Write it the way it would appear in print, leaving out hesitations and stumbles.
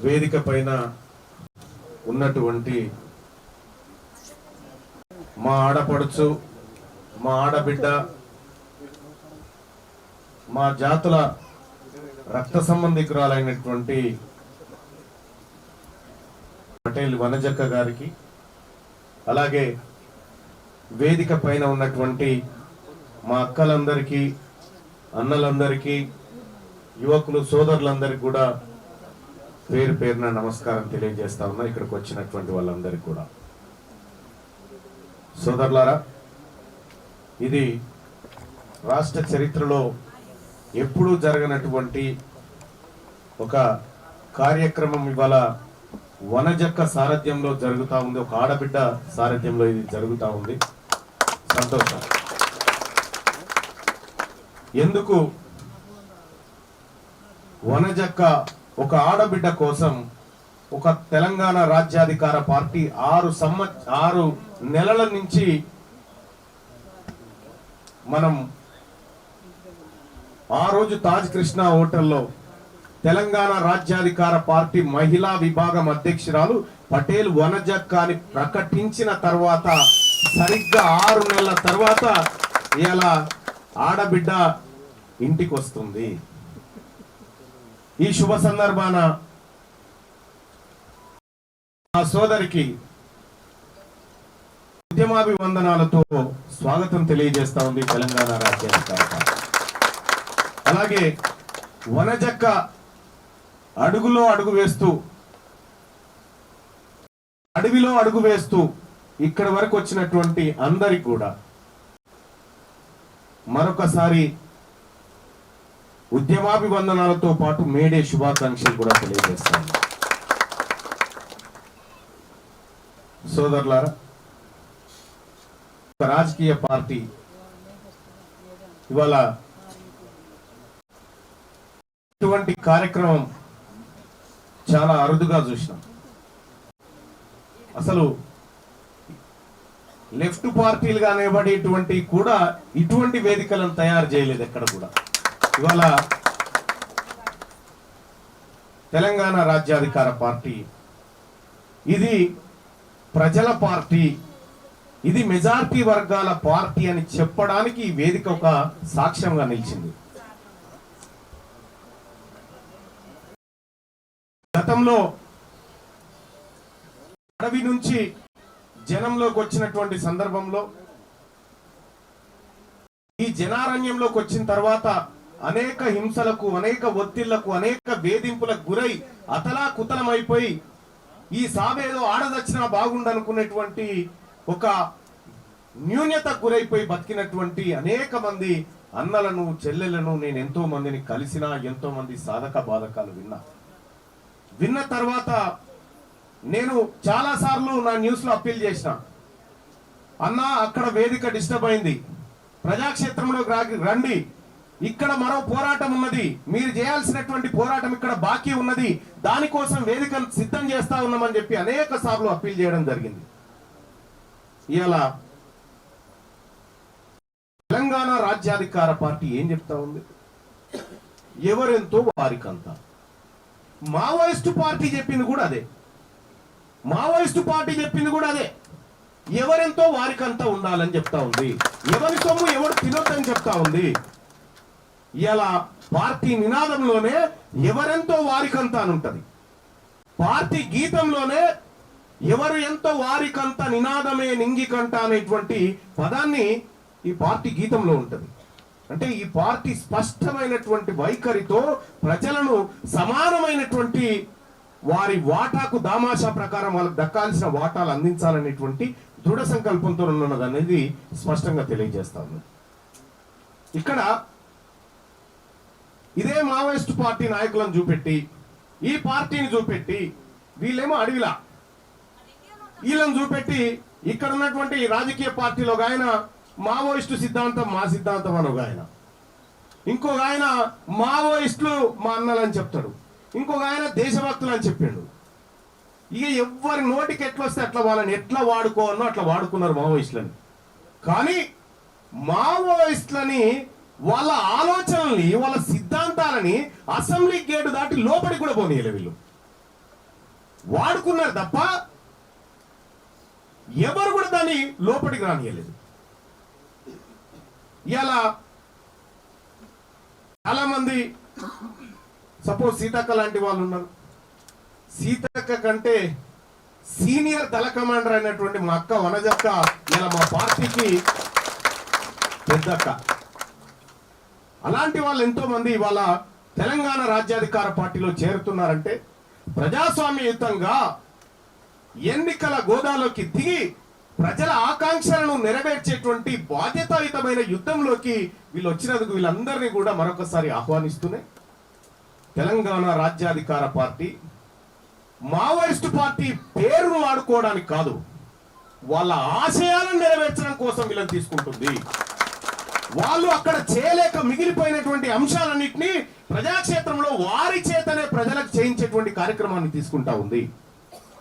వేదిక పైన ఉన్నటువంటి మా ఆడపడుచు, మా ఆడబిడ్డ, మా జాతుల రక్త సంబంధికురాలైనటువంటి పటేల్ వనజక్క గారికి, అలాగే వేదిక పైన ఉన్నటువంటి మా అక్కలందరికీ, అన్నలందరికీ, యువకులు సోదరులందరికీ కూడా పేరు పేరున నమస్కారం తెలియజేస్తా ఉన్నా. ఇక్కడికి వచ్చినటువంటి వాళ్ళందరికీ కూడా సోదరులారా, ఇది రాష్ట్ర చరిత్రలో ఎప్పుడూ జరగనటువంటి ఒక కార్యక్రమం ఇవాళ వనజక్క సారథ్యంలో జరుగుతూ ఉంది. ఒక ఆడబిడ్డ సారథ్యంలో ఇది జరుగుతూ ఉంది. సంతోషం. ఎందుకు వనజక్క ఒక ఆడబిడ్డ కోసం ఒక తెలంగాణ రాజ్యాధికార పార్టీ 6 నెలల నుంచి మనం ఆ రోజు తాజ్ కృష్ణ హోటల్లో తెలంగాణ రాజ్యాధికార పార్టీ మహిళా విభాగం అధ్యక్షురాలు పటేల్ వనజక్క అని ప్రకటించిన తర్వాత సరిగ్గా 6 నెలల తర్వాత ఇలా ఆడబిడ్డ ఇంటికి వస్తుంది. ఈ శుభ సందర్భాన ఆ సోదరికి ఉద్యమాభివందనాలతో స్వాగతం తెలియజేస్తా ఉంది తెలంగాణ రాజ్యాధికార పార్టీ. అలాగే వనజక్క అడుగులో అడుగు వేస్తూ, అడవిలో అడుగు వేస్తూ ఇక్కడి వరకు వచ్చినటువంటి అందరికి కూడా మరొకసారి ఉద్యమాభివందనాలతో పాటు మేడే శుభాకాంక్షలు కూడా తెలియజేస్తాను. సోదరులారా, ఒక రాజకీయ పార్టీ ఇవాళ ఇటువంటి కార్యక్రమం చాలా అరుదుగా చూసినాం. అసలు లెఫ్ట్ పార్టీలు కానివ్వబడేటువంటి కూడా ఇటువంటి వేదికలను తయారు చేయలేదు ఎక్కడ కూడా. ఇవాళ తెలంగాణ రాజ్యాధికార పార్టీ ఇది ప్రజల పార్టీ, ఇది మెజారిటీ వర్గాల పార్టీ అని చెప్పడానికి ఈ వేదిక ఒక సాక్ష్యంగా నిలిచింది. గతంలో అడవి నుంచి జనంలోకి వచ్చినటువంటి సందర్భంలో, ఈ జనారణ్యంలోకి వచ్చిన తర్వాత అనేక హింసలకు, అనేక ఒత్తిళ్లకు, అనేక వేధింపులకు గురై అతలా కుతలమైపోయి ఈ సావేదో ఆడదచ్చినా బాగుండనుకునేటువంటి ఒక న్యూన్యతకు గురైపోయి బతికినటువంటి అనేక మంది అన్నలను, చెల్లెలను నేను ఎంతో మందిని కలిసినా, ఎంతో మంది సాధక బాధకాలు విన్న తర్వాత నేను చాలా సార్లు నా న్యూస్ లో అప్పీల్ చేసిన, అన్నా అక్కడ వేదిక డిస్టర్బ్ అయింది, ప్రజాక్షేత్రంలోకి రండి, ఇక్కడ మరో పోరాటం ఉన్నది, మీరు చేయాల్సినటువంటి పోరాటం ఇక్కడ బాకీ ఉన్నది, దానికోసం వేదికను సిద్ధం చేస్తా ఉన్నామని చెప్పి అనేక సార్లు అప్పీల్ చేయడం జరిగింది. ఇలా తెలంగాణ రాజ్యాధికార పార్టీ ఏం చెప్తా ఉంది? ఎవరెంతో వారికంతా. మావోయిస్టు పార్టీ చెప్పింది కూడా అదే. మావోయిస్టు పార్టీ చెప్పింది కూడా అదే. ఎవరెంతో వారికంతా ఉండాలని చెప్తా ఉంది. ఎవరి సొమ్ము ఎవరు తినొద్దని చెప్తా ఉంది. ఇలా పార్టీ నినాదంలోనే ఎవరెంతో వారికంతా అని ఉంటది. పార్టీ గీతంలోనే ఎవరు ఎంతో వారికంత నినాదమే నింగికంట అనేటువంటి పదాన్ని ఈ పార్టీ గీతంలో ఉంటది. అంటే ఈ పార్టీ స్పష్టమైనటువంటి వైఖరితో ప్రజలను సమానమైనటువంటి వారి వాటాకు దామాషా ప్రకారం వాళ్ళకు దక్కాల్సిన వాటాలు అందించాలనేటువంటి దృఢ సంకల్పంతో ఉన్నది అనేది స్పష్టంగా తెలియజేస్తాను. ఇక్కడ ఇదే మావోయిస్టు పార్టీ నాయకులను చూపెట్టి, ఈ పార్టీని చూపెట్టి, వీళ్ళేమో అడవిలా, వీళ్ళని చూపెట్టి ఇక్కడ ఉన్నటువంటి రాజకీయ పార్టీలో ఒక ఆయన మావోయిస్టు సిద్ధాంతం మా సిద్ధాంతం అని ఒక ఆయన, ఇంకొక ఆయన మావోయిస్టులు మా అన్నలని చెప్తాడు, ఇంకొక ఆయన దేశభక్తులు అని చెప్పిండు. ఇక ఎవరి నోటికి ఎట్లా వస్తే అట్లా వాళ్ళని ఎట్లా వాడుకోవాలో అట్లా వాడుకున్నారు మావోయిస్టులని. కానీ మావోయిస్టులని వాళ్ళ ఆలోచనల్ని, వాళ్ళ సిద్ధాంతాలని అసెంబ్లీ గేటు దాటి లోపలికి కూడా పోనీయలే వీళ్ళు. వాడుకున్నారు తప్ప ఎవరు కూడా దాన్ని లోపలికి రానియలేదు. ఇలా చాలా మంది సపోజ్ సీతక్క లాంటి వాళ్ళు ఉన్నారు. సీతక్క కంటే సీనియర్ దళ కమాండర్ అయినటువంటి మా అక్క వనజక్క ఇలా మా పార్టీకి పెద్దక్క. అలాంటి వాళ్ళు ఎంతో మంది ఇవాళ తెలంగాణ రాజ్యాధికార పార్టీలో చేరుతున్నారంటే ప్రజాస్వామ్యయుతంగా ఎన్నికల గోదాలోకి దిగి ప్రజల ఆకాంక్షలను నెరవేర్చేటువంటి బాధ్యతాయుతమైన యుద్ధంలోకి వీళ్ళు వచ్చినందుకు వీళ్ళందరినీ కూడా మరొకసారి ఆహ్వానిస్తూనే తెలంగాణ రాజ్యాధికార పార్టీ మావోయిస్టు పార్టీ పేరును వాడుకోవడానికి కాదు, వాళ్ళ ఆశయాలను నెరవేర్చడం కోసం వీళ్ళని తీసుకుంటుంది. వాళ్ళు అక్కడ చేయలేక మిగిలిపోయినటువంటి అంశాలన్నింటినీ ప్రజాక్షేత్రంలో వారి చేతనే ప్రజలకు చేయించేటువంటి కార్యక్రమాన్ని తీసుకుంటా ఉంది.